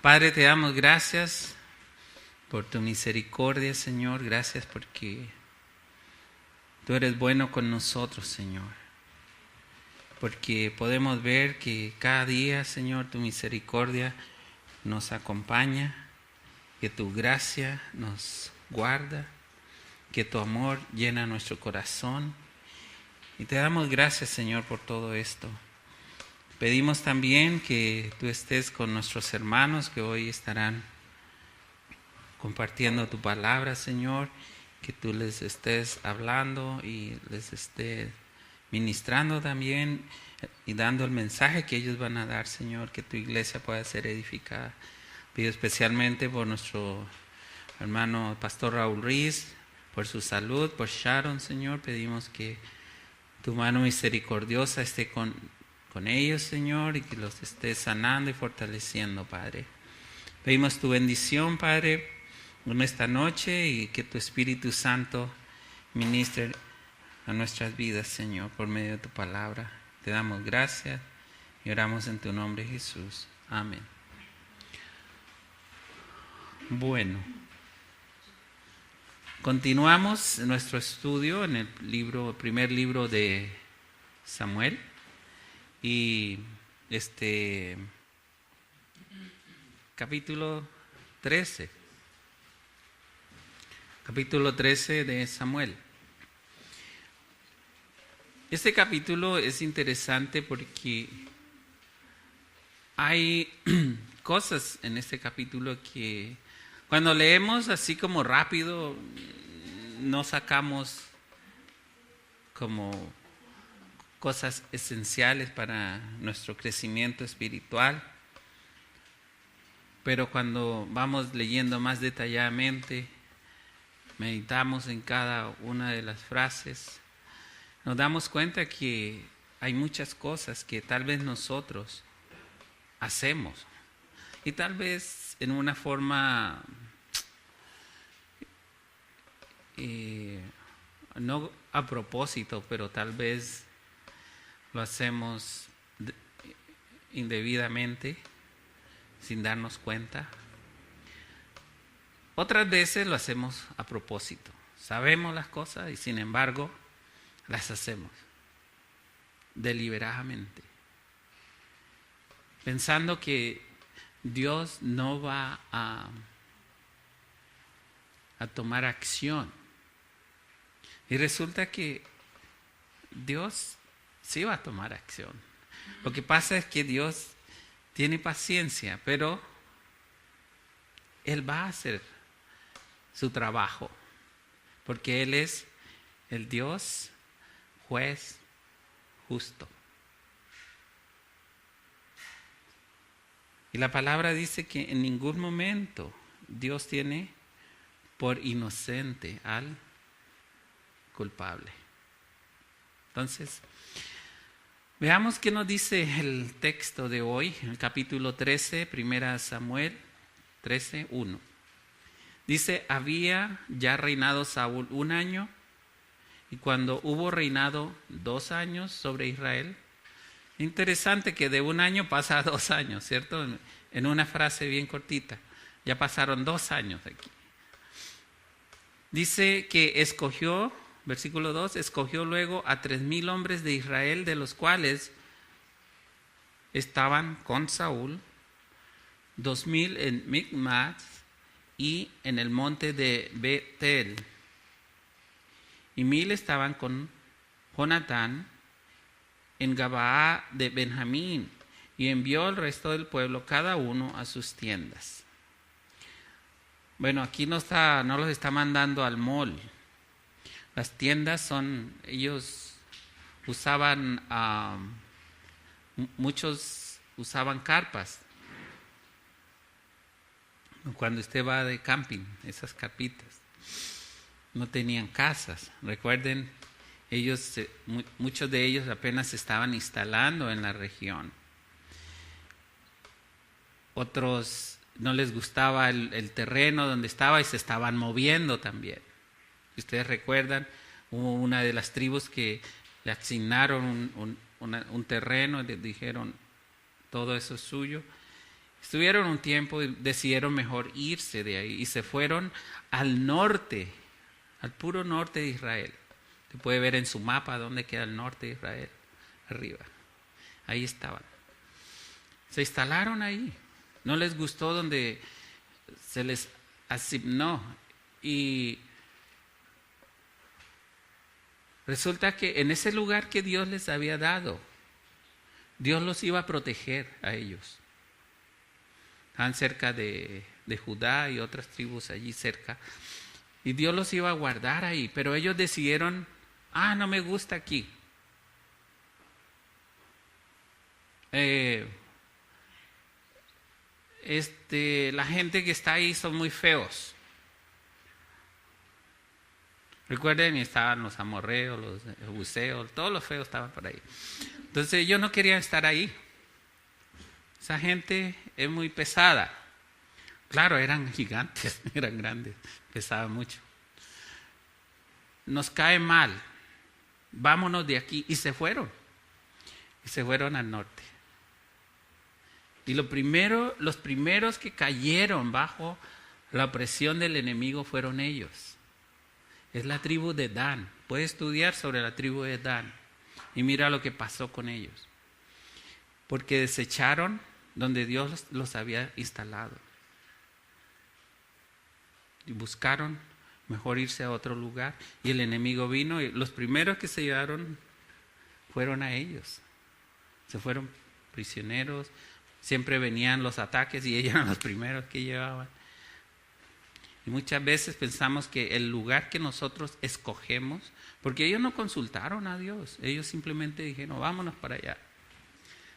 Padre, te damos gracias por tu misericordia, Señor. Gracias porque tú eres bueno con nosotros, Señor. Porque podemos ver que cada día, Señor, tu misericordia nos acompaña, que tu gracia nos guarda, que tu amor llena nuestro corazón. Y te damos gracias, Señor, por todo esto. Pedimos también que tú estés con nuestros hermanos que hoy estarán compartiendo tu palabra, Señor, que tú les estés hablando y les estés ministrando también y dando el mensaje que ellos van a dar, Señor, que tu iglesia pueda ser edificada. Pido especialmente por nuestro hermano Pastor Raúl Ruiz, por su salud, por Sharon, Señor. Pedimos que tu mano misericordiosa esté con ellos, Señor, y que los estés sanando y fortaleciendo, Padre. Pedimos tu bendición, Padre, en esta noche y que tu Espíritu Santo ministre a nuestras vidas, Señor, por medio de tu palabra. Te damos gracias y oramos en tu nombre, Jesús. Amén. Bueno, continuamos nuestro estudio en el primer libro de Samuel y capítulo 13. Capítulo 13 de Samuel. Este capítulo es interesante porque hay cosas en este capítulo que cuando leemos así como rápido no sacamos como cosas esenciales para nuestro crecimiento espiritual. Pero cuando vamos leyendo más detalladamente, meditamos en cada una de las frases, nos damos cuenta que hay muchas cosas que tal vez nosotros hacemos y tal vez en una forma no a propósito, pero tal vez lo hacemos indebidamente sin darnos cuenta. Otras veces lo hacemos a propósito. Sabemos las cosas y sin embargo las hacemos deliberadamente, pensando que Dios no va a tomar acción. Y resulta que Dios sí va a tomar acción. Lo que pasa es que Dios tiene paciencia, pero Él va a hacer su trabajo, porque Él es el Dios juez justo. Y la palabra dice que en ningún momento Dios tiene por inocente al culpable. Entonces, veamos qué nos dice el texto de hoy, en el capítulo 13, 1 Samuel 13, 1. Dice, había ya reinado Saúl 1 año, y cuando hubo reinado 2 años sobre Israel, interesante que de 1 año pasa a 2 años, ¿cierto? En una frase bien cortita, ya pasaron 2 años aquí. Dice que escogió, versículo 2, escogió luego a 3,000 hombres de Israel, de los cuales estaban con Saúl 2,000 en Micmas y en el monte de Betel, y 1,000 estaban con Jonatán en Gabaa de Benjamín, y envió al resto del pueblo cada uno a sus tiendas. Bueno, aquí no los está mandando al mall. Las tiendas ellos usaban, muchos usaban carpas. Cuando usted va de camping, esas carpitas, no tenían casas. Recuerden, muchos de ellos apenas se estaban instalando en la región. Otros no les gustaba el terreno donde estaba y se estaban moviendo también. Si ustedes recuerdan, hubo una de las tribus que le asignaron un terreno y le dijeron, todo eso es suyo. Estuvieron un tiempo y decidieron mejor irse de ahí y se fueron al norte, al puro norte de Israel. Se puede ver en su mapa dónde queda el norte de Israel, arriba. Ahí estaban. Se instalaron ahí. No les gustó donde se les asignó. Y resulta que en ese lugar que Dios les había dado, Dios los iba a proteger a ellos. Estaban cerca de Judá y otras tribus allí cerca. Y Dios los iba a guardar ahí. Pero ellos decidieron, no me gusta aquí. La gente que está ahí son muy feos. Recuerden, estaban los amorreos, los jebuseos, todos los feos estaban por ahí. Entonces yo no quería estar ahí. Esa gente es muy pesada. Claro, eran gigantes, eran grandes, pesaban mucho. Nos cae mal. Vámonos de aquí. Y se fueron. Y se fueron al norte. Y los primeros que cayeron bajo la opresión del enemigo fueron ellos. Es la tribu de Dan. Puedes estudiar sobre la tribu de Dan. Y mira lo que pasó con ellos. Porque desecharon donde Dios los había instalado. Y buscaron mejor irse a otro lugar. Y el enemigo vino y los primeros que se llevaron fueron a ellos. Se fueron prisioneros. Siempre venían los ataques y ellos eran los primeros que llevaban. Y muchas veces pensamos que el lugar que nosotros escogemos, porque ellos no consultaron a Dios, ellos simplemente dijeron, vámonos para allá.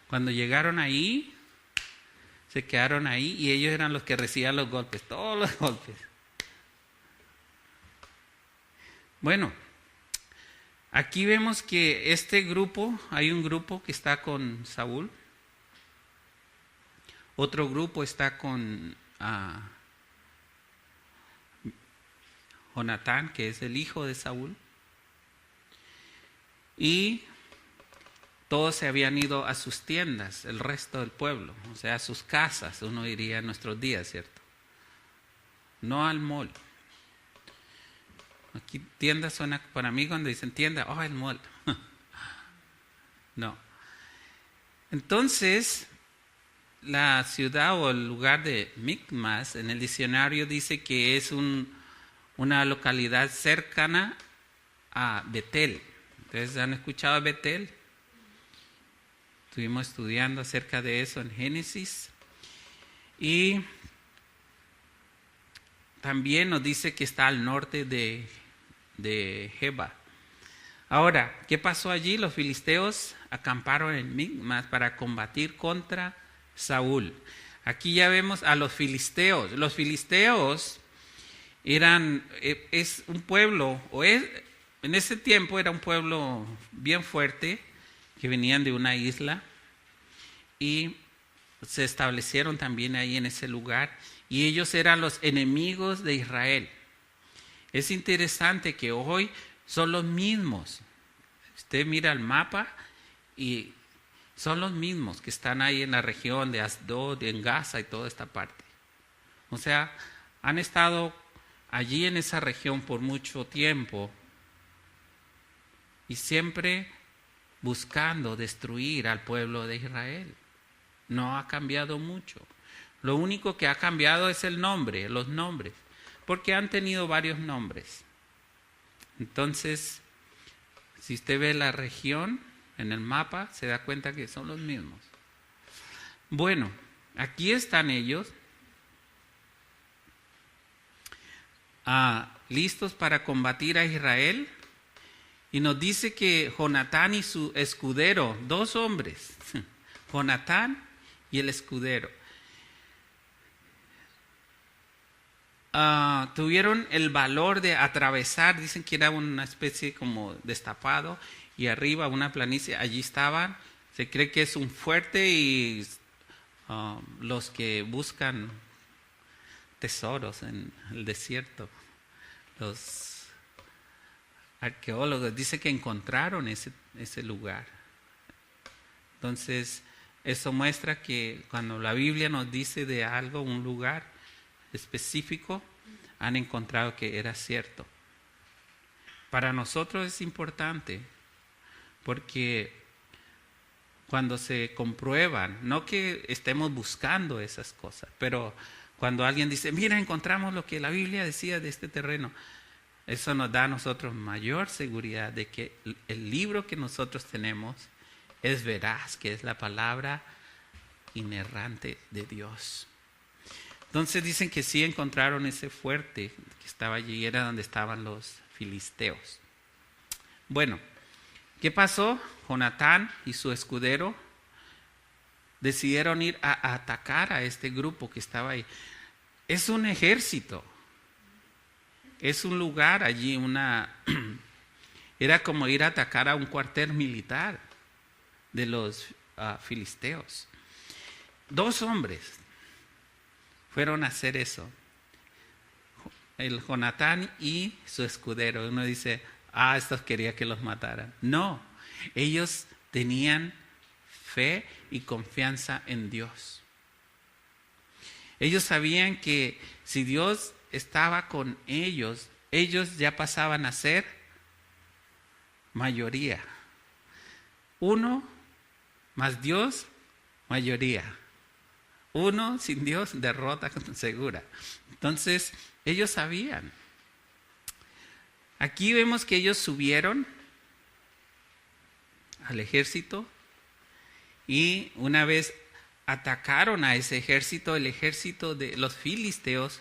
Cuando llegaron ahí, se quedaron ahí y ellos eran los que recibían los golpes, todos los golpes. Bueno, aquí vemos que este grupo, hay un grupo que está con Saúl, otro grupo está con Jonatán, que es el hijo de Saúl, y todos se habían ido a sus tiendas, el resto del pueblo, o sea, a sus casas, uno diría en nuestros días, ¿cierto? No al mall. Aquí tienda suena, para mí cuando dicen tienda, el mall. No. Entonces, la ciudad o el lugar de Micmas en el diccionario dice que es una localidad cercana a Betel. ¿Ustedes han escuchado Betel? Estuvimos estudiando acerca de eso en Génesis. Y también nos dice que está al norte de Geba. Ahora, ¿qué pasó allí? Los filisteos acamparon en Micmas para combatir contra Saúl. Aquí ya vemos a los filisteos. Los filisteos es un pueblo, en ese tiempo era un pueblo bien fuerte, que venían de una isla y se establecieron también ahí en ese lugar, y ellos eran los enemigos de Israel. Es interesante que hoy son los mismos. Usted mira el mapa y son los mismos que están ahí en la región de Asdod, en Gaza y toda esta parte. O sea, han estado allí en esa región por mucho tiempo y siempre buscando destruir al pueblo de Israel. No ha cambiado mucho. Lo único que ha cambiado es el nombre, los nombres, porque han tenido varios nombres. Entonces, si usted ve la región en el mapa, se da cuenta que son los mismos. Bueno, aquí están ellos, listos para combatir a Israel. Y nos dice que Jonatán y su escudero, dos hombres, Jonatán y el escudero, tuvieron el valor de atravesar, dicen que era una especie como destapado, y arriba una planicie, allí estaban, se cree que es un fuerte y los que buscan tesoros en el desierto, los arqueólogos dicen que encontraron ese lugar. Entonces Eso muestra que cuando la Biblia nos dice de algo, un lugar específico, han encontrado que era cierto. Para nosotros es importante porque cuando se comprueban, no que estemos buscando esas cosas, pero cuando alguien dice, mira, encontramos lo que la Biblia decía de este terreno, eso nos da a nosotros mayor seguridad de que el libro que nosotros tenemos es veraz, que es la palabra inerrante de Dios. Entonces dicen que sí encontraron ese fuerte que estaba allí, era donde estaban los filisteos. Bueno, ¿qué pasó? Jonatán y su escudero decidieron ir a atacar a este grupo que estaba ahí. Es un ejército, es un lugar allí, era como ir a atacar a un cuartel militar de los filisteos. 2 hombres fueron a hacer eso, el Jonatán y su escudero. Uno dice, estos quería que los mataran. No, ellos tenían fe y confianza en Dios. Ellos sabían que si Dios estaba con ellos, ellos ya pasaban a ser mayoría. 1 más Dios, mayoría. 1 sin Dios, derrota segura. Entonces, ellos sabían. Aquí vemos que ellos subieron al ejército y una vez atacaron a ese ejército, el ejército de los filisteos,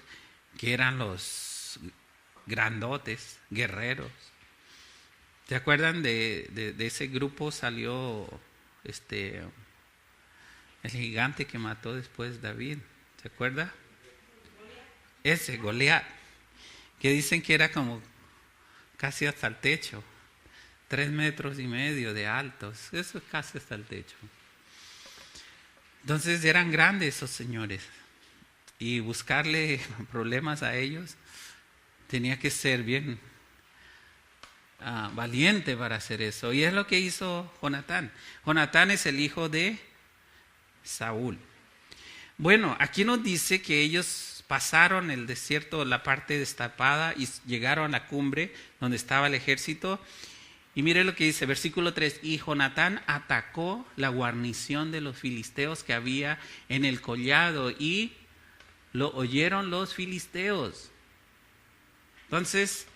que eran los grandotes, guerreros. ¿Se acuerdan de ese grupo? Salió el gigante que mató después David, ¿se acuerda? Ese, Goliat, que dicen que era como casi hasta el techo, 3,5 metros de altos, eso es casi hasta el techo. Entonces eran grandes esos señores, y buscarle problemas a ellos tenía que ser bien valiente para hacer eso, y es lo que hizo Jonatán. Jonatán es el hijo de Saúl. Bueno, aquí nos dice que ellos pasaron el desierto, la parte destapada, y llegaron a la cumbre donde estaba el ejército. Y mire lo que dice, versículo 3, y Jonatán atacó la guarnición de los filisteos que había en el collado, y lo oyeron los filisteos. Entonces,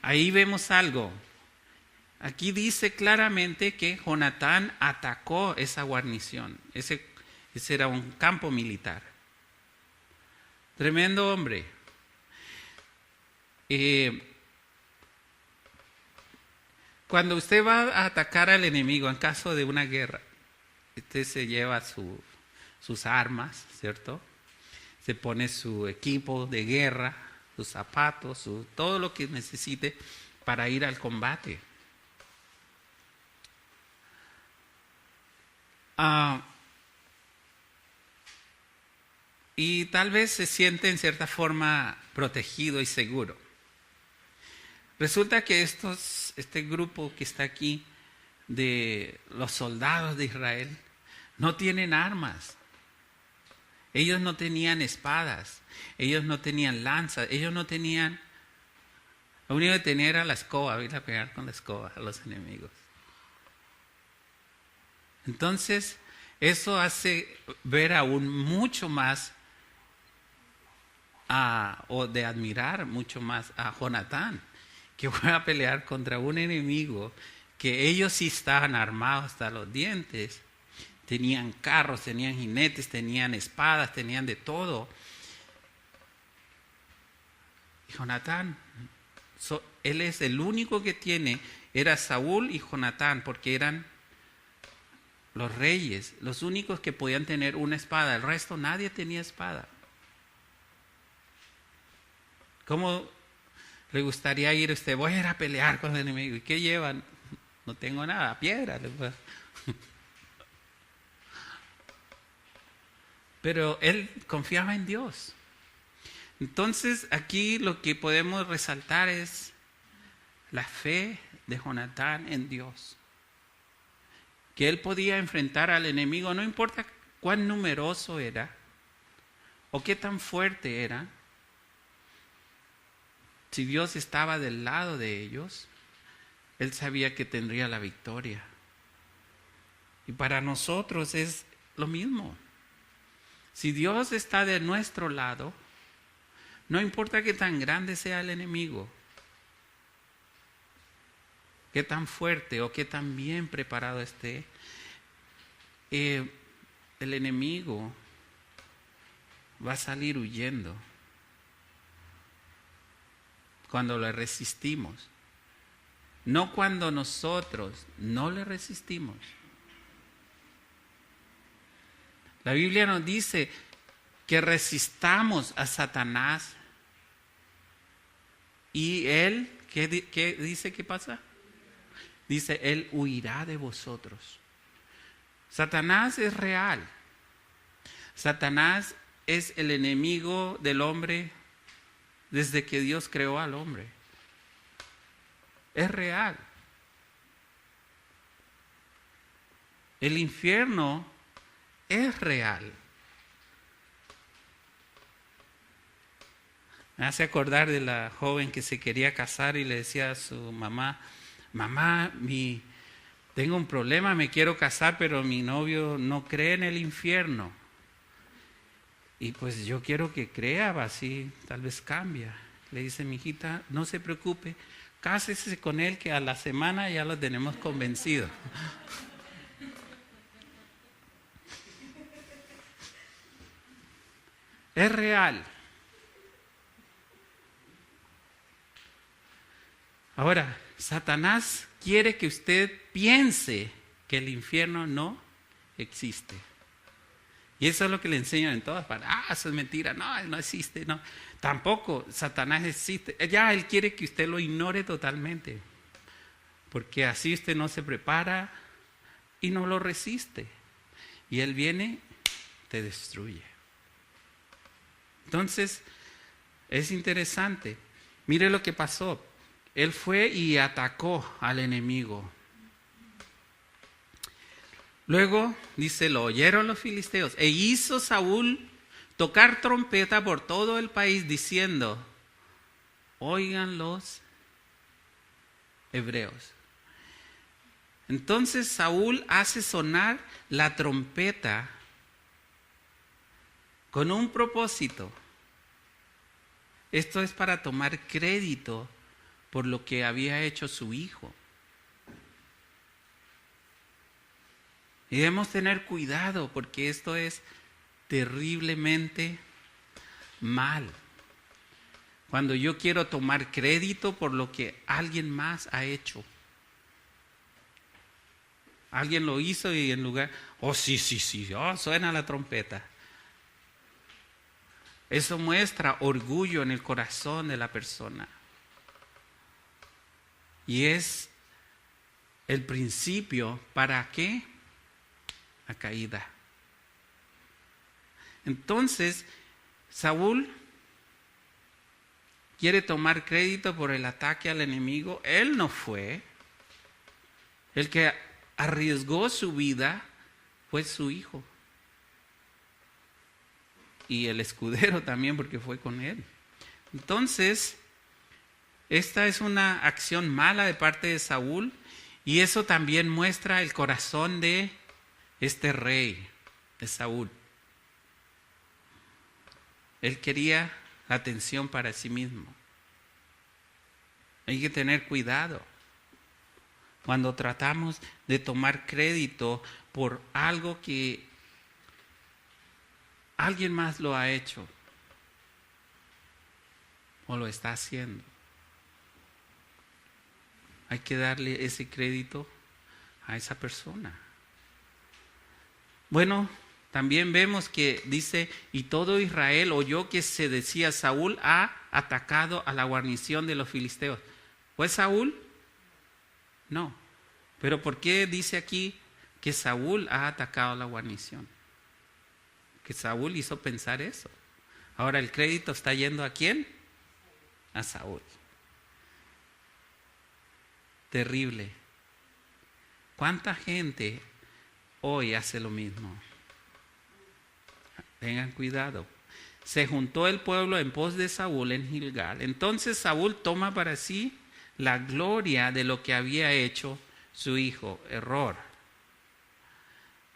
ahí vemos algo. Aquí dice claramente que Jonatán atacó esa guarnición. Ese era un campo militar. Tremendo hombre. Cuando usted va a atacar al enemigo en caso de una guerra, usted se lleva sus armas, ¿cierto? Se pone su equipo de guerra, sus zapatos, todo lo que necesite para ir al combate. Y tal vez se siente en cierta forma protegido y seguro. Resulta que este grupo que está aquí de los soldados de Israel no tienen armas. Ellos no tenían espadas, ellos no tenían lanzas, ellos no tenían... Lo único que tenían era la escoba, ir a pegar con la escoba a los enemigos. Entonces, eso hace ver aún mucho más o de admirar mucho más a Jonatán, que fue a pelear contra un enemigo que ellos sí estaban armados hasta los dientes. Tenían carros, tenían jinetes, tenían espadas, tenían de todo. Y Jonatán, él es el único que tiene, era Saúl y Jonatán, porque eran los reyes, los únicos que podían tener una espada. El resto nadie tenía espada. ¿Cómo le gustaría ir a usted? Voy a ir a pelear con el enemigo. ¿Y qué llevan? No tengo nada, piedra. Pero él confiaba en Dios. Entonces aquí lo que podemos resaltar es la fe de Jonatán en Dios. que él podía enfrentar al enemigo, no importa cuán numeroso era o qué tan fuerte era. Si Dios estaba del lado de ellos, él sabía que tendría la victoria. Y para nosotros es lo mismo. Si Dios está de nuestro lado, no importa qué tan grande sea el enemigo, qué tan fuerte o qué tan bien preparado esté, el enemigo va a salir huyendo cuando le resistimos, no cuando nosotros no le resistimos. La Biblia nos dice que resistamos a Satanás y él, ¿qué dice que pasa? Dice, él huirá de vosotros. Satanás es real. Satanás es el enemigo del hombre desde que Dios creó al hombre. Es real. El infierno es real. Me hace acordar de la joven que se quería casar y le decía a su mamá, mamá, tengo un problema, me quiero casar, pero mi novio no cree en el infierno. Y pues yo quiero que crea, así tal vez cambia. Le dice, mijita, no se preocupe, cásese con él que a la semana ya lo tenemos convencido. Es real. Ahora, Satanás quiere que usted piense que el infierno no existe. Y eso es lo que le enseñan en todas partes. Eso es mentira, no existe, no. Tampoco Satanás existe. Ya él quiere que usted lo ignore totalmente. Porque así usted no se prepara y no lo resiste. Y él viene, te destruye. Entonces, es interesante. Mire lo que pasó. Él fue y atacó al enemigo. Luego, dice, lo oyeron los filisteos. E hizo Saúl tocar trompeta por todo el país diciendo, oigan los hebreos. Entonces Saúl hace sonar la trompeta con un propósito. Esto es para tomar crédito por lo que había hecho su hijo. Y debemos tener cuidado porque esto es terriblemente mal. Cuando yo quiero tomar crédito por lo que alguien más ha hecho. Alguien lo hizo y en lugar, sí, suena la trompeta. Eso muestra orgullo en el corazón de la persona. Y es el principio, ¿para qué? La caída. Entonces, Saúl quiere tomar crédito por el ataque al enemigo. Él no fue. El que arriesgó su vida fue su hijo. Y el escudero también, porque fue con él. Entonces, esta es una acción mala de parte de Saúl, y eso también muestra el corazón de este rey, de Saúl. Él quería la atención para sí mismo. Hay que tener cuidado cuando tratamos de tomar crédito por algo que alguien más lo ha hecho o lo está haciendo. Hay que darle ese crédito a esa persona. Bueno, también vemos que dice, y todo Israel oyó que se decía, Saúl ha atacado a la guarnición de los filisteos. ¿Fue Saúl? No. Pero ¿por qué dice aquí que Saúl ha atacado a la guarnición? Que Saúl hizo pensar eso. Ahora el crédito está yendo ¿a quién? A Saúl. Terrible. ¿Cuánta gente hoy hace lo mismo. Tengan cuidado. Se juntó el pueblo en pos de Saúl en Gilgal. Entonces Saúl toma para sí la gloria de lo que había hecho su hijo. Error.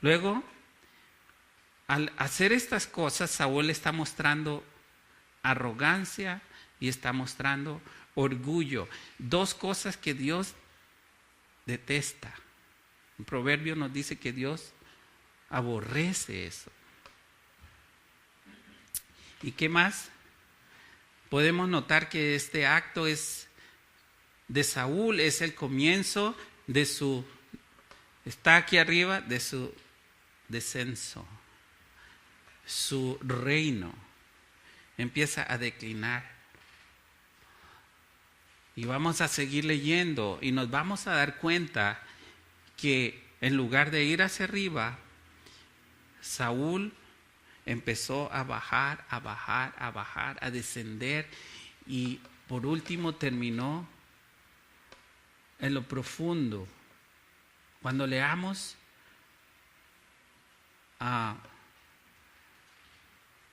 Luego, al hacer estas cosas, Saúl está mostrando arrogancia y está mostrando orgullo. Dos cosas que Dios detesta. Un proverbio nos dice que Dios aborrece eso. ¿Y qué más? Podemos notar que este acto es de Saúl, es el comienzo de su, está aquí arriba, de su descenso. Su reino empieza a declinar. Y vamos a seguir leyendo y nos vamos a dar cuenta que en lugar de ir hacia arriba, Saúl empezó a bajar, a descender y por último terminó en lo profundo. Cuando leamos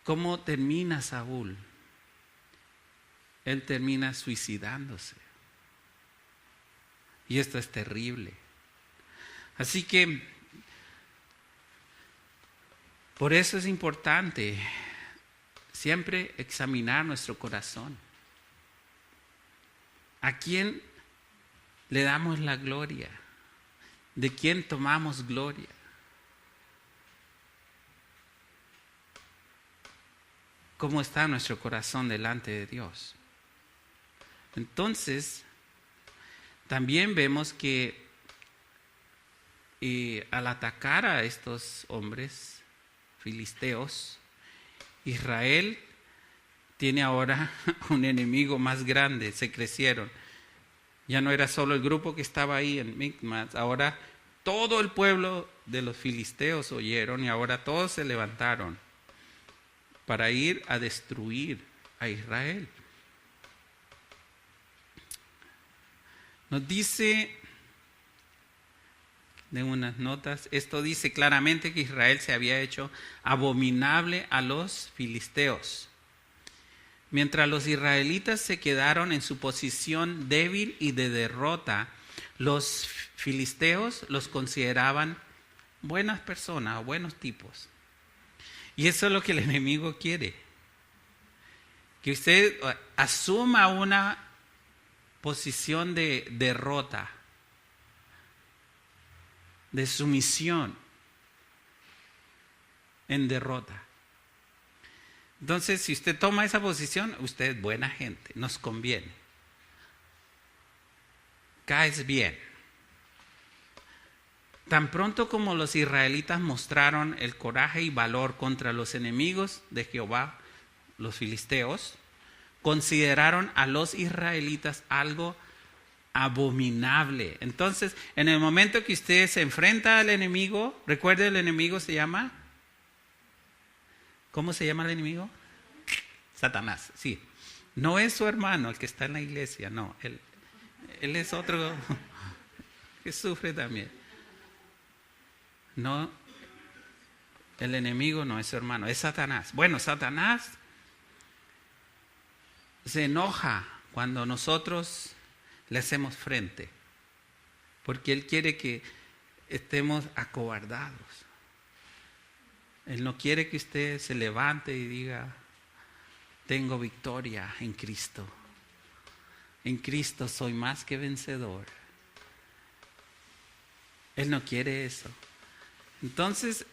cómo termina Saúl, él termina suicidándose. Y esto es terrible. Así que por eso es importante siempre examinar nuestro corazón. ¿A quién le damos la gloria? ¿De quién tomamos gloria? ¿Cómo está nuestro corazón delante de Dios? Entonces, también vemos que al atacar a estos hombres filisteos, Israel tiene ahora un enemigo más grande, se crecieron. Ya no era solo el grupo que estaba ahí en Micmas, ahora todo el pueblo de los filisteos oyeron y ahora todos se levantaron para ir a destruir a Israel. Nos dice, de unas notas, esto dice claramente que Israel se había hecho abominable a los filisteos. Mientras los israelitas se quedaron en su posición débil y de derrota, los filisteos los consideraban buenas personas, buenos tipos. Y eso es lo que el enemigo quiere. Que usted asuma una posición de derrota, de sumisión en derrota. Entonces, si usted toma esa posición, usted es buena gente, nos conviene. Caes bien. Tan pronto como los israelitas mostraron el coraje y valor contra los enemigos de Jehová, los filisteos, consideraron a los israelitas algo abominable. Entonces, en el momento que usted se enfrenta al enemigo, recuerde, el enemigo se llama, ¿cómo se llama el enemigo? Satanás, sí. No es su hermano el que está en la iglesia, no. Él es otro que sufre también. No, el enemigo no es su hermano, es Satanás. Bueno, Satanás se enoja cuando nosotros le hacemos frente, porque él quiere que estemos acobardados. Él no quiere que usted se levante y diga, tengo victoria en Cristo. En Cristo soy más que vencedor. Él no quiere eso. Entonces,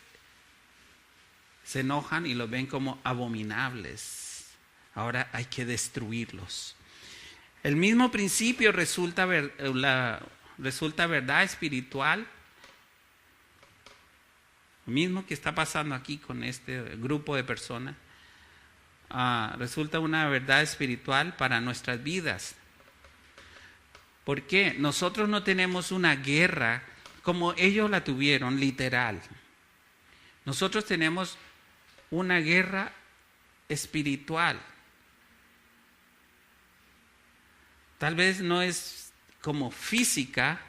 se enojan y los ven como abominables. Ahora hay que destruirlos. El mismo principio resulta verdad espiritual. Lo mismo que está pasando aquí con este grupo de personas. Resulta una verdad espiritual para nuestras vidas. ¿Por qué? Nosotros no tenemos una guerra como ellos la tuvieron, literal. Nosotros tenemos una guerra espiritual. Tal vez no es como física,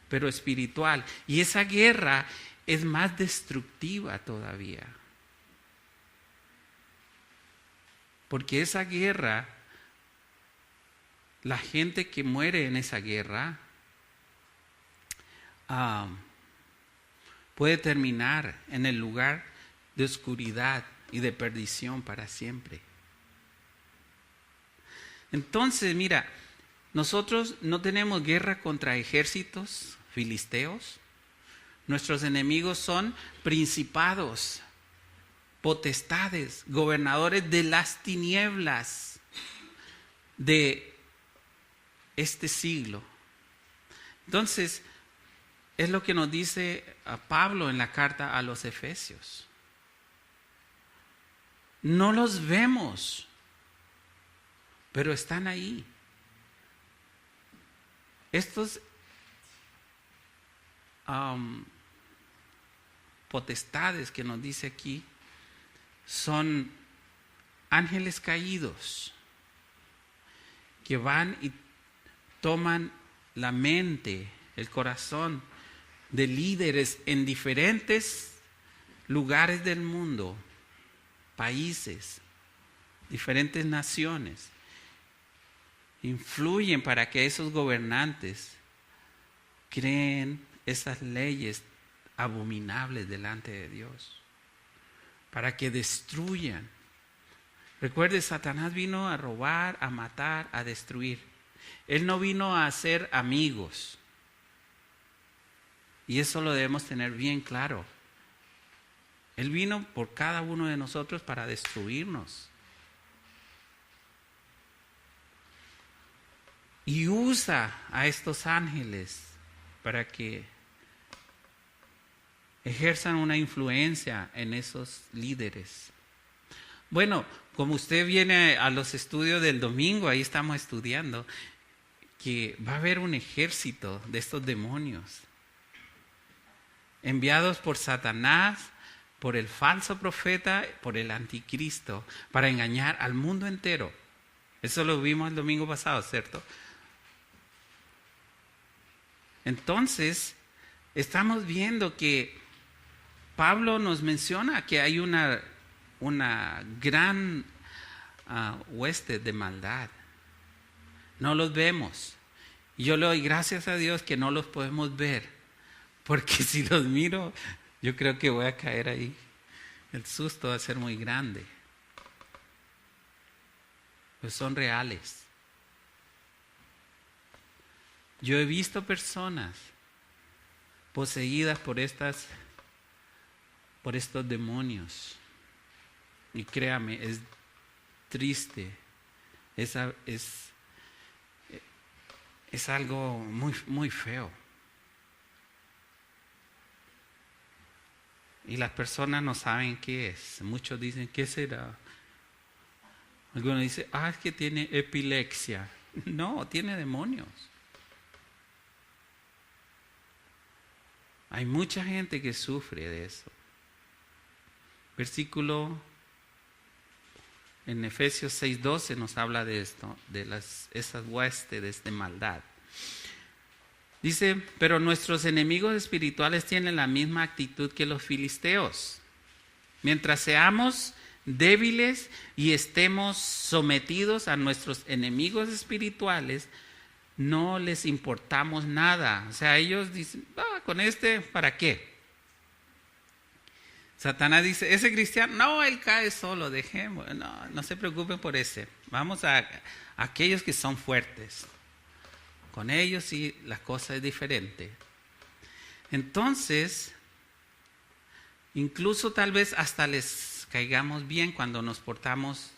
pero espiritual. Y esa guerra es más destructiva todavía. Porque esa guerra, la gente que muere en esa guerra, puede terminar en el lugar de oscuridad y de perdición para siempre. Entonces, mira, nosotros no tenemos guerra contra ejércitos filisteos. Nuestros enemigos son principados, potestades, gobernadores de las tinieblas de este siglo. Entonces, es lo que nos dice a Pablo en la carta a los Efesios. No los vemos, pero están ahí. Estos potestades que nos dice aquí son ángeles caídos que van y toman la mente, el corazón de líderes en diferentes lugares del mundo, países, diferentes naciones. Influyen para que esos gobernantes creen esas leyes abominables delante de Dios, para que destruyan. Recuerde, Satanás vino a robar, a matar, a destruir. Él no vino a hacer amigos. Y eso lo debemos tener bien claro. Él vino por cada uno de nosotros para destruirnos. Y usa a estos ángeles para que ejerzan una influencia en esos líderes. Bueno, como usted viene a los estudios del domingo, ahí estamos estudiando, que va a haber un ejército de estos demonios, enviados por Satanás, por el falso profeta, por el anticristo, para engañar al mundo entero. Eso lo vimos el domingo pasado, ¿cierto? Entonces, estamos viendo que Pablo nos menciona que hay una gran hueste de maldad. No los vemos. Yo le doy gracias a Dios que no los podemos ver, porque si los miro, yo creo que voy a caer ahí. El susto va a ser muy grande. Pues son reales. Yo he visto personas poseídas por estos demonios. Y créame, es triste. Es algo muy, muy feo. Y las personas no saben qué es. Muchos dicen, ¿qué será? Algunos dicen, es que tiene epilepsia. No, tiene demonios. Hay mucha gente que sufre de eso. Versículo en Efesios 6:12 nos habla de esto, de esas huestes de maldad. Dice, pero nuestros enemigos espirituales tienen la misma actitud que los filisteos. Mientras seamos débiles y estemos sometidos a nuestros enemigos espirituales, no les importamos nada. O sea, ellos dicen, con ¿para qué? Satanás dice, ese cristiano, no, él cae solo, dejemos, no se preocupen por ese. Vamos a aquellos que son fuertes. Con ellos sí la cosa es diferente. Entonces, incluso tal vez hasta les caigamos bien cuando nos portamos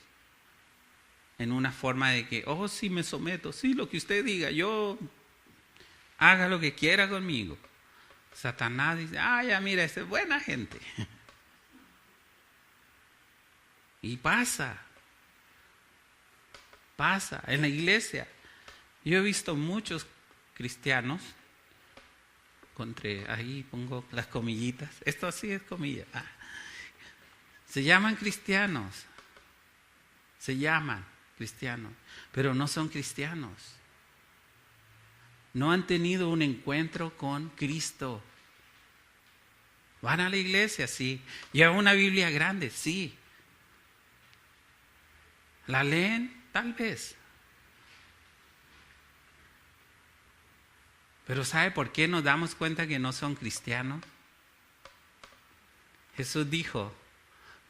en una forma de que, sí me someto, sí, lo que usted diga, yo haga lo que quiera conmigo. Satanás dice, ya mira, esa es buena gente. Y pasa en la iglesia. Yo he visto muchos cristianos, ahí pongo las comillitas, esto sí es comilla, se llaman cristianos, pero no son cristianos. No han tenido un encuentro con Cristo. ¿Van a la iglesia? Sí. ¿Llevan una Biblia grande? Sí. ¿La leen? Tal vez. Pero ¿sabe por qué nos damos cuenta que no son cristianos? Jesús dijo,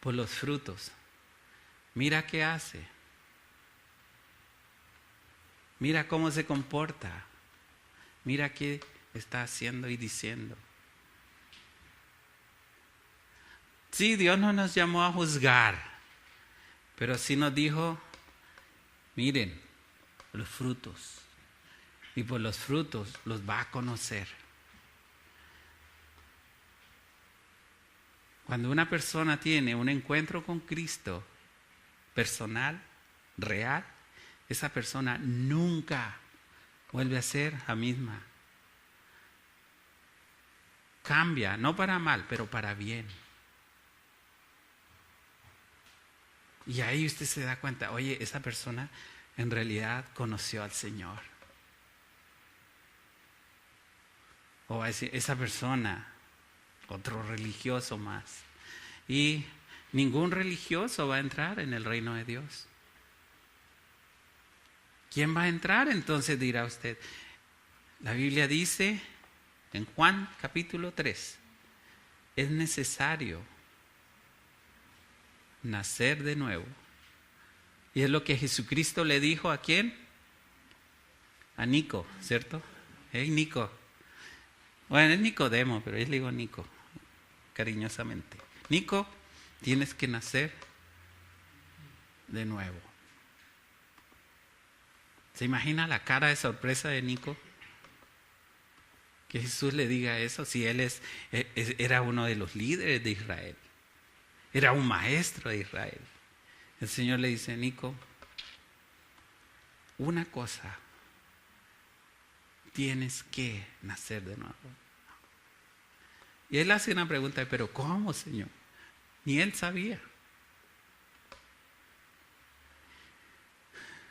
por los frutos. Mira qué hace. Mira cómo se comporta. Mira qué está haciendo y diciendo. Sí, Dios no nos llamó a juzgar, pero sí nos dijo, miren, los frutos. Y por los frutos los va a conocer. Cuando una persona tiene un encuentro con Cristo personal, real, esa persona nunca vuelve a ser la misma. Cambia, no para mal, pero para bien. Y ahí usted se da cuenta, oye, esa persona en realidad conoció al Señor. O va a decir, esa persona, otro religioso más. Y ningún religioso va a entrar en el reino de Dios. ¿Quién va a entrar? Entonces dirá usted, la Biblia dice en Juan capítulo 3, es necesario nacer de nuevo. Y es lo que Jesucristo le dijo ¿a quién? A Nico, ¿cierto? Hey, Nico. Bueno, es Nicodemo, pero yo le digo Nico, cariñosamente. Nico, tienes que nacer de nuevo. ¿Se imagina la cara de sorpresa de Nico? Que Jesús le diga eso, si él era uno de los líderes de Israel. Era un maestro de Israel. El Señor le dice, Nico, una cosa, tienes que nacer de nuevo. Y él hace una pregunta, pero ¿cómo, Señor? Ni él sabía.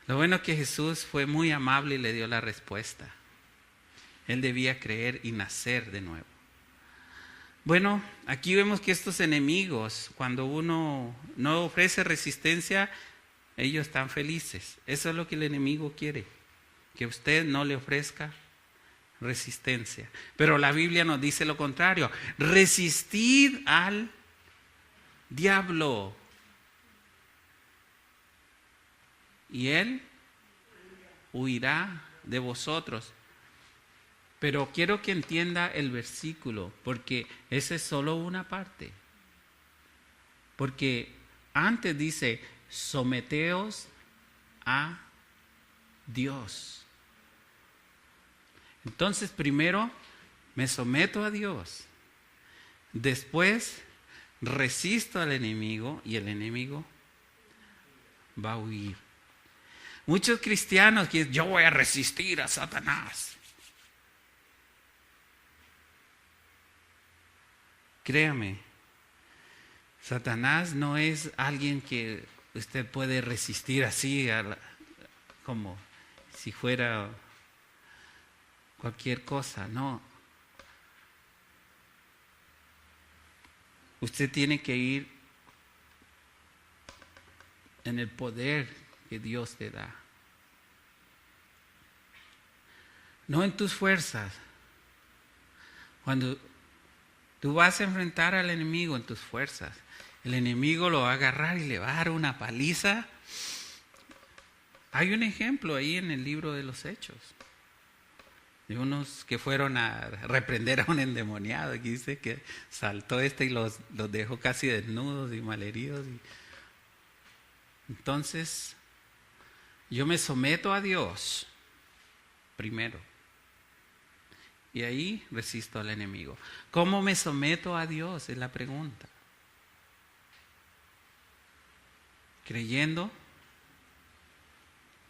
Lo bueno es que Jesús fue muy amable y le dio la respuesta. Él debía creer y nacer de nuevo. Bueno, aquí vemos que estos enemigos, cuando uno no ofrece resistencia, ellos están felices. Eso es lo que el enemigo quiere, que usted no le ofrezca resistencia. Pero la Biblia nos dice lo contrario, resistid al diablo y él huirá de vosotros. Pero quiero que entienda el versículo, porque esa es solo una parte. Porque antes dice, someteos a Dios. Entonces primero me someto a Dios. Después resisto al enemigo y el enemigo va a huir. Muchos cristianos que yo voy a resistir a Satanás. Créame, Satanás no es alguien que usted puede resistir así, como si fuera cualquier cosa, no. Usted tiene que ir en el poder que Dios te da. No en tus fuerzas. Cuando tú vas a enfrentar al enemigo en tus fuerzas, el enemigo lo va a agarrar y le va a dar una paliza. Hay un ejemplo ahí en el libro de los Hechos, de unos que fueron a reprender a un endemoniado, que dice que saltó y los dejó casi desnudos y malheridos. Entonces, yo me someto a Dios primero. Y ahí resisto al enemigo. ¿Cómo me someto a Dios? Es la pregunta. Creyendo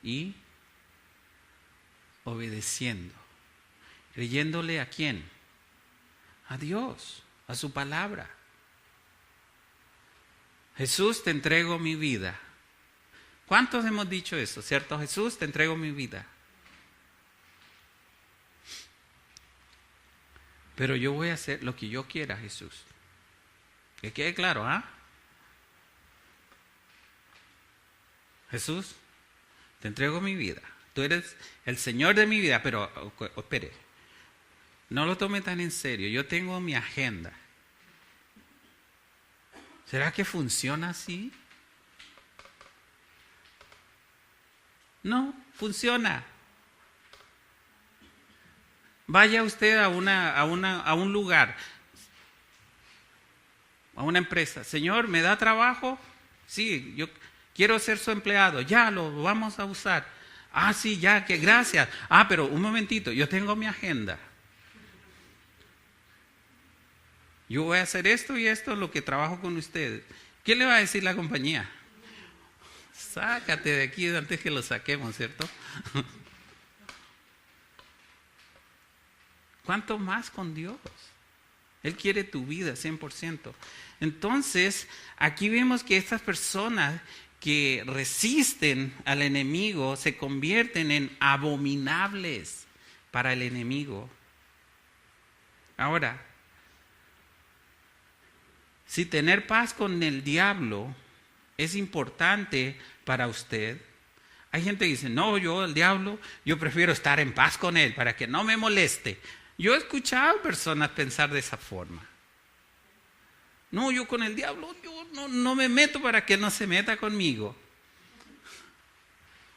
y obedeciendo. ¿Creyéndole a quién? A Dios, a su palabra. Jesús, te entrego mi vida. ¿Cuántos hemos dicho eso? ¿Cierto? Jesús, te entrego mi vida. Pero yo voy a hacer lo que yo quiera, Jesús. Que quede claro, ¿ah? Jesús, te entrego mi vida. Tú eres el Señor de mi vida, pero espere, no lo tome tan en serio. Yo tengo mi agenda. ¿Será que funciona así? No, funciona. Vaya usted a un lugar, a una empresa. Señor, ¿me da trabajo? Sí, yo quiero ser su empleado. Ya, lo vamos a usar. Ah, sí, ya, que gracias. Ah, pero un momentito, yo tengo mi agenda. Yo voy a hacer esto y esto, lo que trabajo con ustedes. ¿Qué le va a decir la compañía? Sácate de aquí antes que lo saquemos, ¿cierto? ¿Cuánto más con Dios? Él quiere tu vida 100%. Entonces, aquí vemos que estas personas que resisten al enemigo se convierten en abominables para el enemigo. Ahora, si tener paz con el diablo es importante para usted, hay gente que dice, no, yo el diablo, yo prefiero estar en paz con él para que no me moleste. Yo he escuchado personas pensar de esa forma. No, yo con el diablo, yo no me meto para que no se meta conmigo.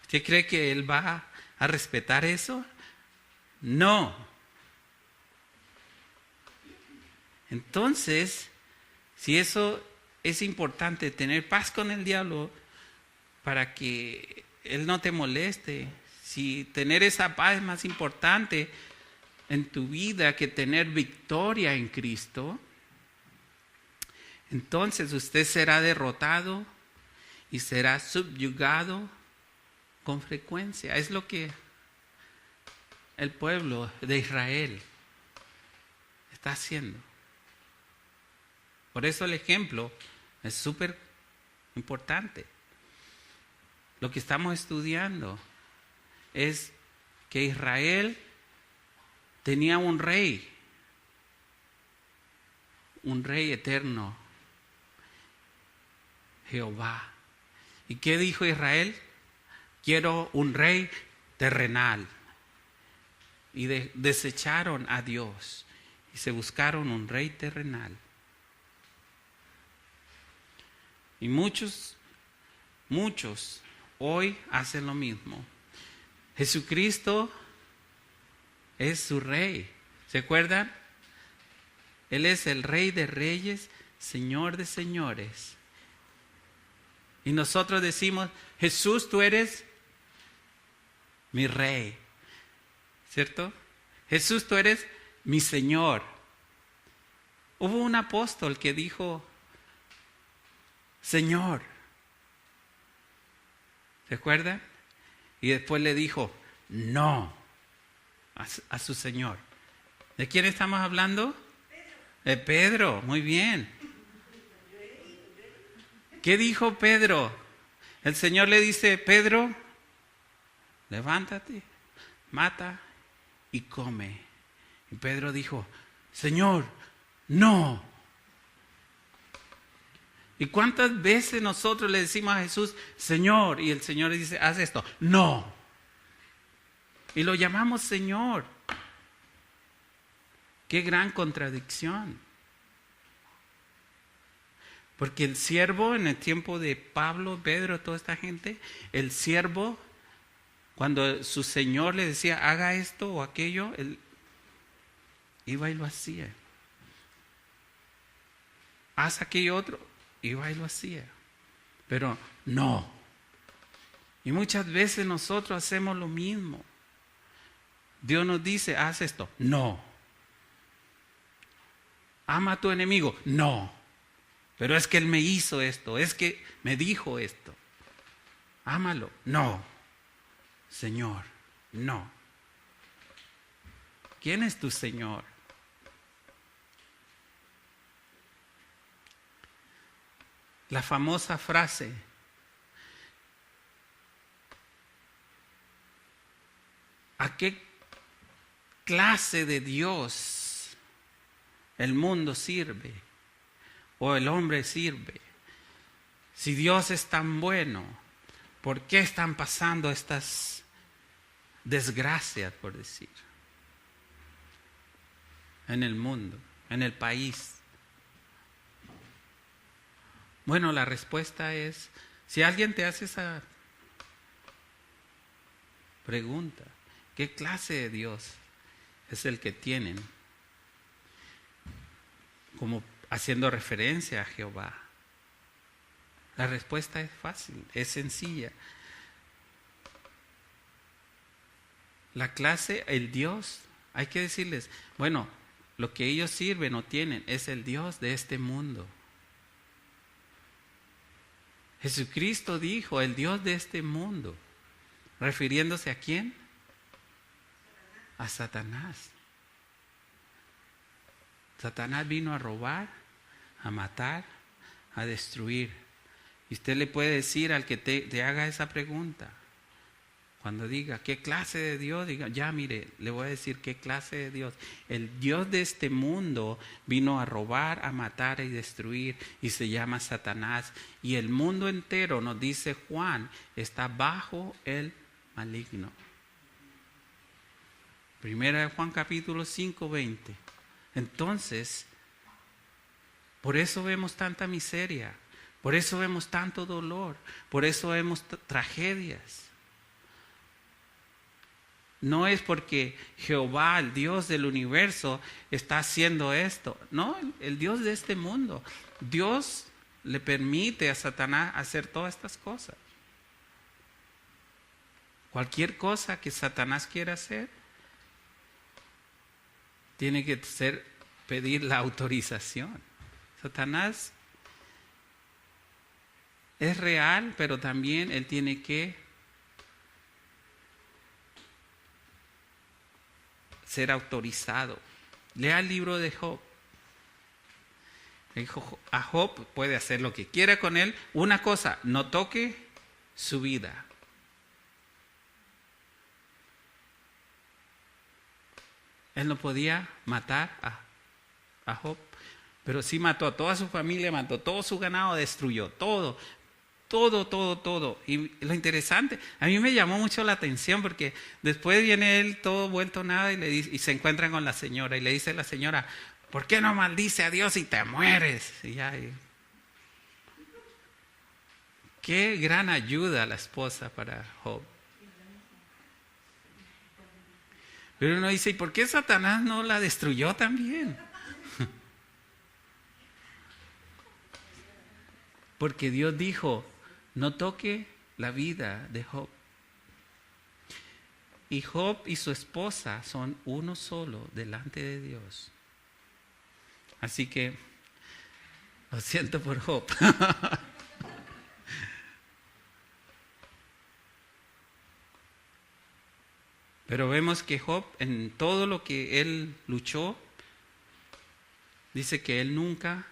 ¿Usted cree que él va a respetar eso? No. Entonces, si eso es importante, tener paz con el diablo para que él no te moleste, si tener esa paz es más importante en tu vida que tener victoria en Cristo, entonces usted será derrotado y será subyugado con frecuencia. Es lo que el pueblo de Israel está haciendo. Por eso el ejemplo es súper importante. Lo que estamos estudiando es que Israel tenía un rey eterno, Jehová. ¿Y qué dijo Israel? Quiero un rey terrenal. Y desecharon a Dios y se buscaron un rey terrenal. Y muchos hoy hacen lo mismo. Jesucristo es su rey. ¿Se acuerdan? Él es el Rey de Reyes, Señor de Señores. Y nosotros decimos, Jesús, tú eres mi Rey. ¿Cierto? Jesús, tú eres mi Señor. Hubo un apóstol que dijo, Señor. ¿Se acuerdan? Y después le dijo, no, a su Señor. ¿De quién estamos hablando? De Pedro, muy bien. ¿Qué dijo Pedro? El Señor le dice, Pedro, levántate, mata y come. Y Pedro dijo, Señor, no. ¿Y cuántas veces nosotros le decimos a Jesús, Señor? Y el Señor le dice, haz esto. No. Y lo llamamos Señor. Qué gran contradicción. Porque el siervo en el tiempo de Pablo, Pedro, toda esta gente, el siervo, cuando su Señor le decía, haga esto o aquello, él iba y lo hacía. Haz aquello otro, iba y lo hacía. Pero no. Y muchas veces nosotros hacemos lo mismo. Dios nos dice, haz esto. No. Ama a tu enemigo. No. Pero es que él me hizo esto, es que me dijo esto. Ámalo. No. Señor, no. ¿Quién es tu Señor? La famosa frase, ¿a qué clase de Dios el mundo sirve? o el hombre sirve? Si Dios es tan bueno, ¿por qué están pasando estas desgracias, por decir, en el mundo, en el país? Bueno, la respuesta es, si alguien te hace esa pregunta, ¿qué clase de Dios es el que tienen? Como haciendo referencia a Jehová. La respuesta es fácil, es sencilla. La clase, el Dios, hay que decirles, bueno, lo que ellos sirven o tienen es el Dios de este mundo. Jesucristo dijo, el Dios de este mundo, refiriéndose a ¿quién? A Satanás. Satanás vino a robar, a matar, a destruir. Y usted le puede decir al que te haga esa pregunta, cuando diga, ¿qué clase de Dios? Diga, ya mire, le voy a decir qué clase de Dios. El Dios de este mundo vino a robar, a matar y destruir, y se llama Satanás. Y el mundo entero, nos dice Juan, está bajo el maligno. Primera de Juan capítulo 5, 20. Entonces, por eso vemos tanta miseria, por eso vemos tanto dolor, por eso vemos tragedias. No es porque Jehová, el Dios del universo, está haciendo esto. No, el Dios de este mundo. Dios le permite a Satanás hacer todas estas cosas. Cualquier cosa que Satanás quiera hacer, tiene que pedir la autorización. Satanás es real, pero también él tiene que ser autorizado. Lea el libro de Job. A Job puede hacer lo que quiera con él. Una cosa, no toque su vida. Él no podía matar a Job, pero sí mató a toda su familia, mató todo su ganado, destruyó todo. Y lo interesante, a mí me llamó mucho la atención porque después viene él todo vuelto nada y se encuentran con la señora y le dice a la señora, ¿por qué no maldice a Dios y te mueres? Qué gran ayuda la esposa para Job. Pero uno dice, ¿y por qué Satanás no la destruyó también? Porque Dios dijo, no toque la vida de Job. Y Job y su esposa son uno solo delante de Dios. Así que, lo siento por Job. Pero vemos que Job, en todo lo que él luchó, dice que él nunca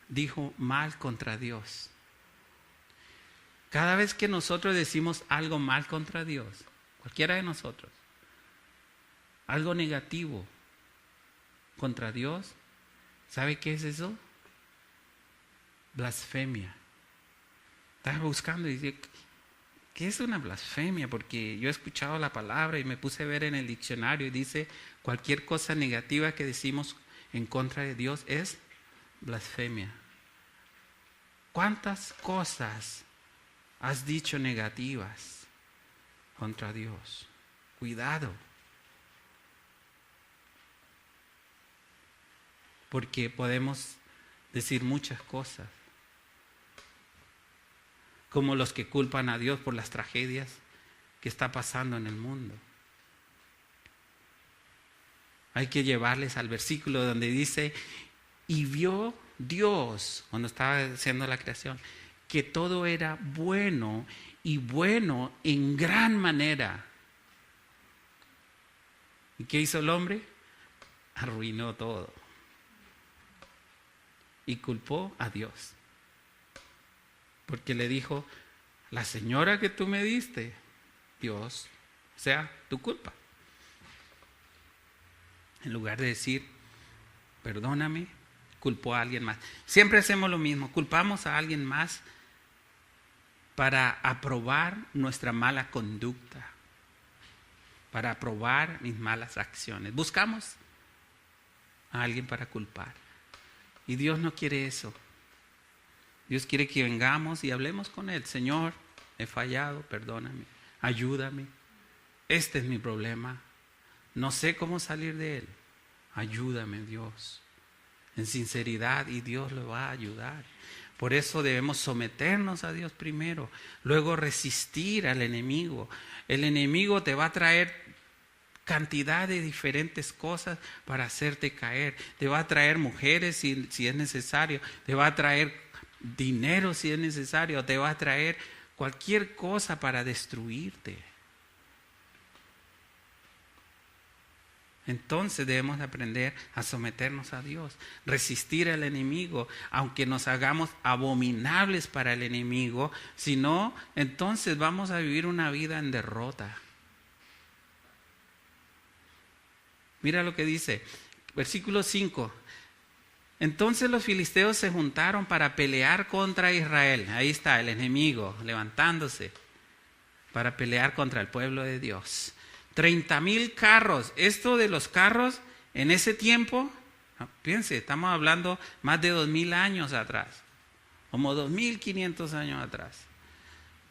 dijo mal contra Dios. Cada vez que nosotros decimos algo mal contra Dios, cualquiera de nosotros, algo negativo contra Dios, ¿sabe qué es eso? Blasfemia. Estaba buscando y dije, ¿qué es una blasfemia? Porque yo he escuchado la palabra y me puse a ver en el diccionario y dice, cualquier cosa negativa que decimos en contra de Dios es blasfemia. ¿Cuántas cosas has dicho negativas contra Dios? Cuidado. Porque podemos decir muchas cosas. Como los que culpan a Dios por las tragedias que está pasando en el mundo. Hay que llevarles al versículo donde dice, y vio Dios, cuando estaba haciendo la creación, que todo era bueno y bueno en gran manera. ¿Y qué hizo el hombre? Arruinó todo. Y culpó a Dios. Porque le dijo, la señora que tú me diste, Dios, o sea, tu culpa. En lugar de decir, perdóname, culpó a alguien más. Siempre hacemos lo mismo, culpamos a alguien más para aprobar nuestra mala conducta, para aprobar mis malas acciones. Buscamos a alguien para culpar. Y Dios no quiere eso. Dios quiere que vengamos y hablemos con Él. Señor, he fallado, perdóname, ayúdame. Este es mi problema. No sé cómo salir de él. Ayúdame, Dios. En sinceridad, y Dios lo va a ayudar. Por eso debemos someternos a Dios primero, luego resistir al enemigo. El enemigo te va a traer cantidad de diferentes cosas para hacerte caer. Te va a traer mujeres si es necesario, te va a traer dinero si es necesario, te va a traer cualquier cosa para destruirte. Entonces debemos aprender a someternos a Dios, resistir al enemigo, aunque nos hagamos abominables para el enemigo. Si no, entonces vamos a vivir una vida en derrota. Mira lo que dice, versículo 5. Entonces los filisteos se juntaron para pelear contra Israel. Ahí está el enemigo levantándose para pelear contra el pueblo de Dios. 30,000 carros. Esto de los carros en ese tiempo, piense, estamos hablando más de 2,000 años atrás, como 2,500 años atrás.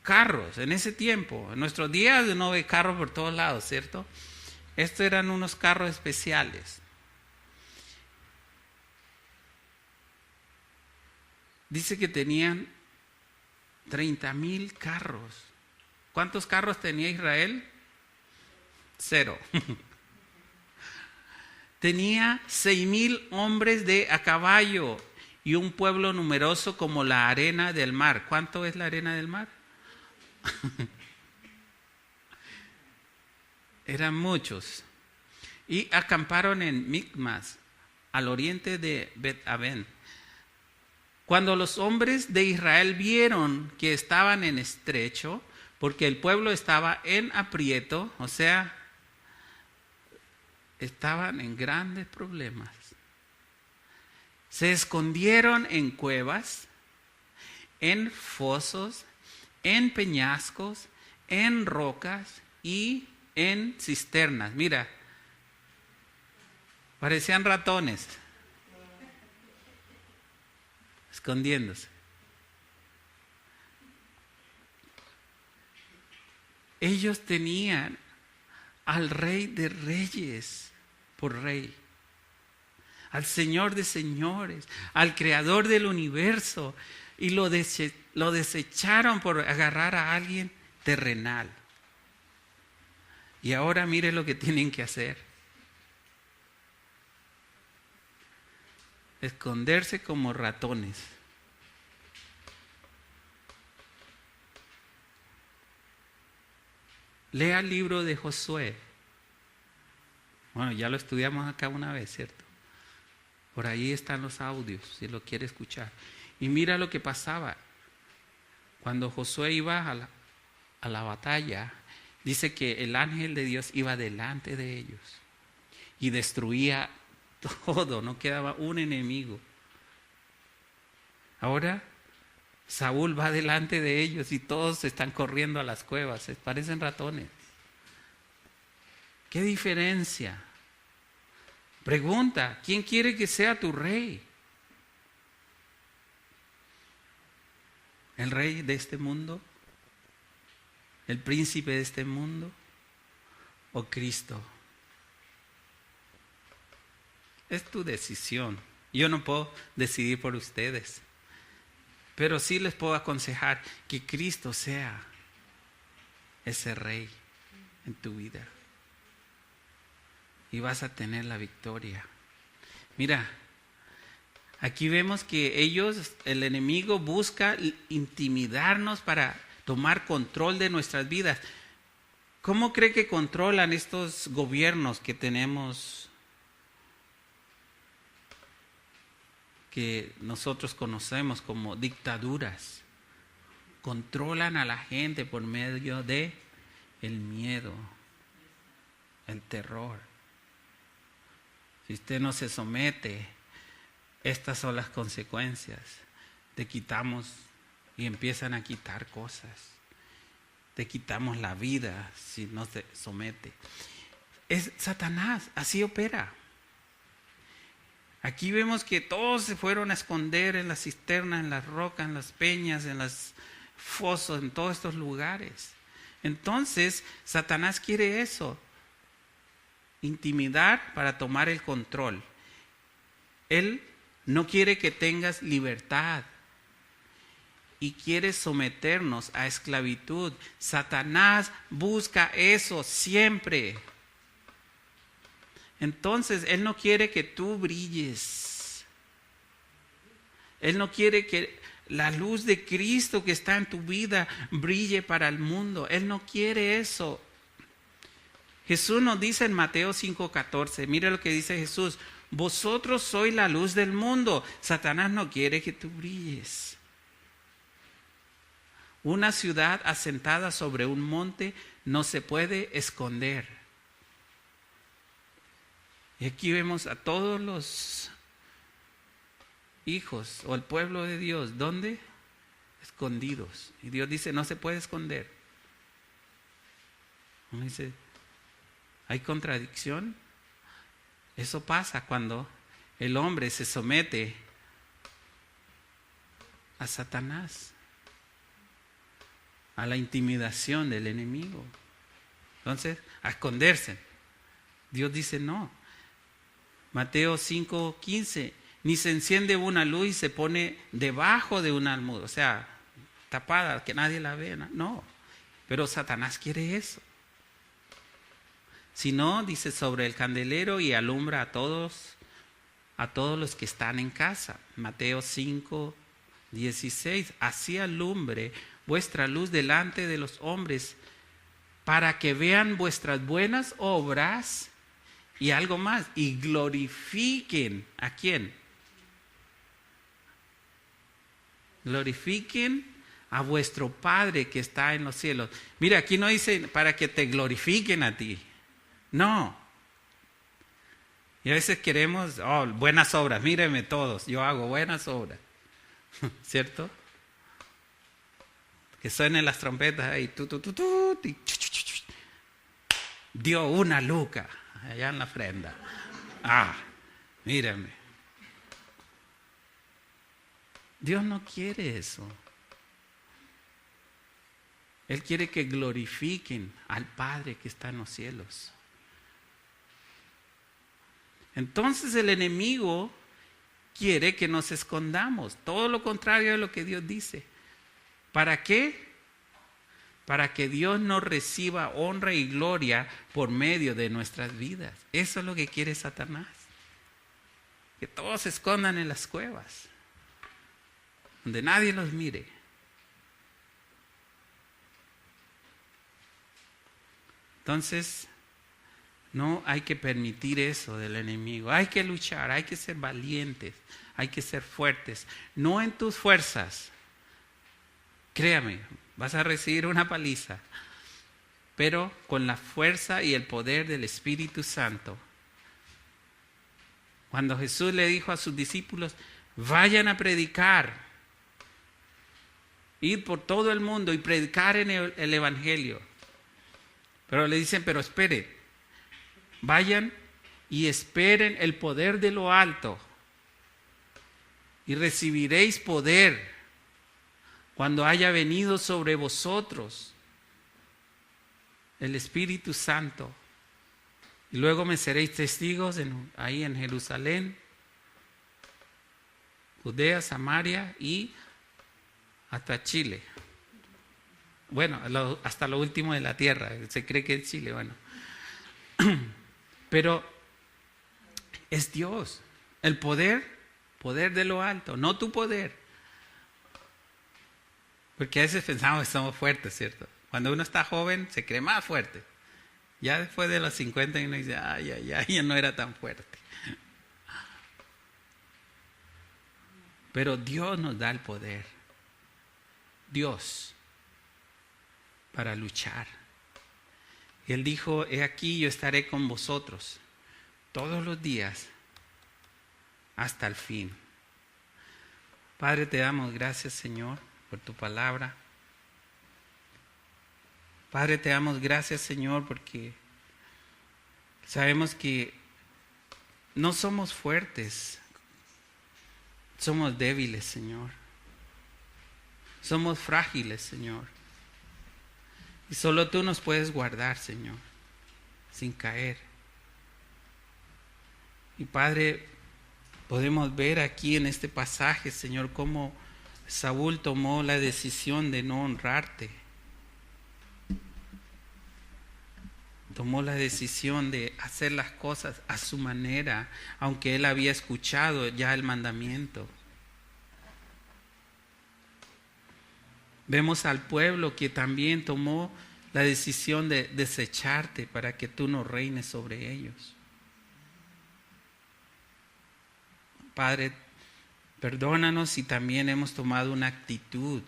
Carros en ese tiempo. En nuestros días uno ve carros por todos lados, ¿cierto? Estos eran unos carros especiales. Dice que tenían 30,000 carros. ¿Cuántos carros tenía Israel? 0. Tenía 6,000 hombres a caballo y un pueblo numeroso como la arena del mar. ¿Cuánto es la arena del mar? Eran muchos. Y acamparon en Micmas, al oriente de Bet-Aven. Cuando los hombres de Israel vieron que estaban en estrecho, porque el pueblo estaba en aprieto, o sea, estaban en grandes problemas, se escondieron en cuevas, en fosos, en peñascos, en rocas y en cisternas. Mira, parecían ratones, escondiéndose. Ellos tenían al Rey de Reyes por rey, al Señor de señores, al Creador del universo, y lo desecharon por agarrar a alguien terrenal. Y ahora mire lo que tienen que hacer: esconderse como ratones. Lea el libro de Josué. Bueno, ya lo estudiamos acá una vez, ¿cierto? Por ahí están los audios, si lo quiere escuchar. Y mira lo que pasaba. Cuando Josué iba a la batalla, dice que el ángel de Dios iba delante de ellos y destruía todo, no quedaba un enemigo. Ahora Saúl va delante de ellos y todos están corriendo a las cuevas, se parecen ratones. ¿Qué diferencia? Pregunta, ¿quién quiere que sea tu rey? ¿El rey de este mundo? ¿El príncipe de este mundo? ¿O Cristo? Es tu decisión. Yo no puedo decidir por ustedes. Pero sí les puedo aconsejar que Cristo sea ese rey en tu vida. Y vas a tener la victoria. Mira, aquí vemos que el enemigo busca intimidarnos para tomar control de nuestras vidas. ¿Cómo cree que controlan estos gobiernos que tenemos, que nosotros conocemos como dictaduras? Controlan a la gente por medio de el miedo, el terror. Si usted no se somete, estas son las consecuencias. Te quitamos y empiezan a quitar cosas. Te quitamos la vida si no se somete. Es Satanás, así opera. Aquí vemos que todos se fueron a esconder en las cisternas, en las rocas, en las peñas, en los fosos, en todos estos lugares. Entonces, Satanás quiere eso, intimidar para tomar el control. Él no quiere que tengas libertad y quiere someternos a esclavitud. Satanás busca eso siempre. Entonces, Él no quiere que tú brilles. Él no quiere que la luz de Cristo que está en tu vida brille para el mundo. Él no quiere eso. Jesús nos dice en Mateo 5:14, mire lo que dice Jesús: vosotros sois la luz del mundo. Satanás no quiere que tú brilles. Una ciudad asentada sobre un monte no se puede esconder. Y aquí vemos a todos los hijos o el pueblo de Dios, ¿dónde? Escondidos. Y Dios dice, no se puede esconder. Uno dice, ¿hay contradicción? Eso pasa cuando el hombre se somete a Satanás, a la intimidación del enemigo. Entonces, a esconderse. Dios dice no. Mateo 5:15, ni se enciende una luz y se pone debajo de un almud, o sea, tapada, que nadie la vea. No, pero Satanás quiere eso. Si no, dice, sobre el candelero y alumbra a todos los que están en casa. Mateo 5:16, así alumbre vuestra luz delante de los hombres, para que vean vuestras buenas obras y algo más, y glorifiquen ¿a quién? Glorifiquen a vuestro Padre que está en los cielos. Mira, aquí no dice para que te glorifiquen a ti. No. Y a veces queremos, buenas obras, mírenme todos, yo hago buenas obras. ¿Cierto? Que suenen las trompetas ahí, y dio una luca allá en la ofrenda. Mírenme. Dios no quiere eso. Él quiere que glorifiquen al Padre que está en los cielos. Entonces el enemigo quiere que nos escondamos, todo lo contrario de lo que Dios dice. ¿Para qué? Para que Dios nos reciba honra y gloria por medio de nuestras vidas. Eso es lo que quiere Satanás. Que todos se escondan en las cuevas, donde nadie los mire. Entonces, no hay que permitir eso del enemigo. Hay que luchar, hay que ser valientes, hay que ser fuertes. No en tus fuerzas. Créame, vas a recibir una paliza, pero con la fuerza y el poder del Espíritu Santo. Cuando Jesús le dijo a sus discípulos, vayan a predicar, ir por todo el mundo y predicar en el Evangelio. Pero le dicen, pero esperen, vayan y esperen el poder de lo alto y recibiréis poder cuando haya venido sobre vosotros el Espíritu Santo. Y luego me seréis testigos ahí en Jerusalén, Judea, Samaria y hasta Chile. Bueno, hasta lo último de la tierra. Se cree que es Chile, bueno. Pero es Dios. El poder de lo alto, no tu poder. Porque a veces pensamos que somos fuertes, ¿cierto? Cuando uno está joven se cree más fuerte. Ya después de los 50 uno dice, ya no era tan fuerte. Pero Dios nos da el poder. Dios, para luchar. Y Él dijo, he aquí yo estaré con vosotros todos los días hasta el fin. Padre, te damos gracias, Señor, por tu palabra. Padre, te damos gracias, Señor, porque sabemos que no somos fuertes, somos débiles, Señor. Somos frágiles, Señor. Y solo tú nos puedes guardar, Señor, sin caer. Y Padre, podemos ver aquí en este pasaje, Señor, cómo Saúl tomó la decisión de no honrarte. Tomó la decisión de hacer las cosas a su manera, aunque él había escuchado ya el mandamiento. Vemos al pueblo que también tomó la decisión de desecharte para que tú no reines sobre ellos. Padre, perdónanos si también hemos tomado una actitud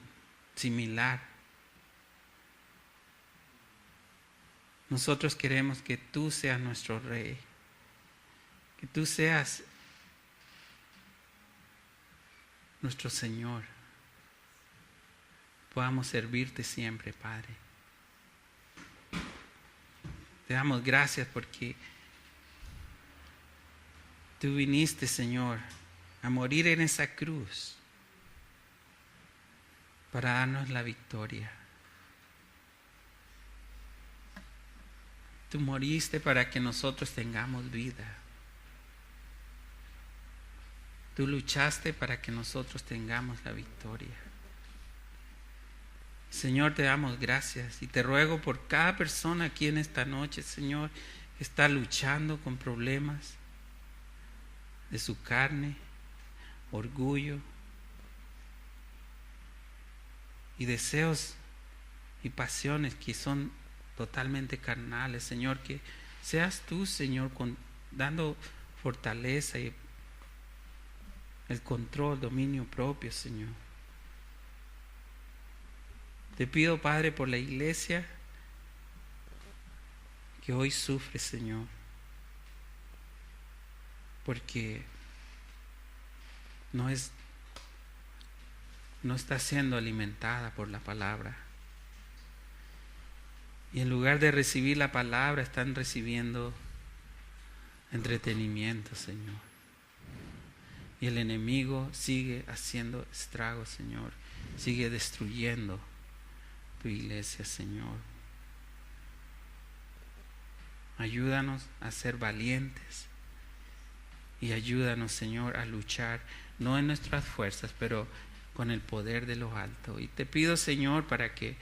similar. Nosotros queremos que tú seas nuestro Rey, que tú seas nuestro Señor. Podamos servirte siempre, Padre. Te damos gracias porque tú viniste, Señor, a morir en esa cruz para darnos la victoria. Tú moriste para que nosotros tengamos vida. Tú luchaste para que nosotros tengamos la victoria. Señor, te damos gracias y te ruego por cada persona aquí en esta noche, Señor, que está luchando con problemas de su carne, orgullo y deseos y pasiones que son totalmente carnales. Señor, que seas tú, Señor, dando fortaleza y el control, dominio propio, Señor. Te pido, Padre, por la iglesia que hoy sufre, Señor, porque no está siendo alimentada por la palabra. Y en lugar de recibir la palabra, están recibiendo entretenimiento, Señor. Y el enemigo sigue haciendo estragos, Señor. Sigue destruyendo tu iglesia, Señor. Ayúdanos a ser valientes. Y ayúdanos, Señor, a luchar, no en nuestras fuerzas, pero con el poder de lo alto. Y te pido, Señor, para que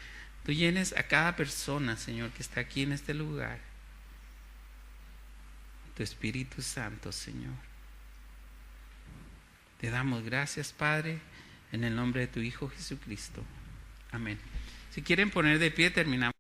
tú llenes a cada persona, Señor, que está aquí en este lugar. Tu Espíritu Santo, Señor. Te damos gracias, Padre, en el nombre de tu Hijo Jesucristo. Amén. Si quieren poner de pie, terminamos.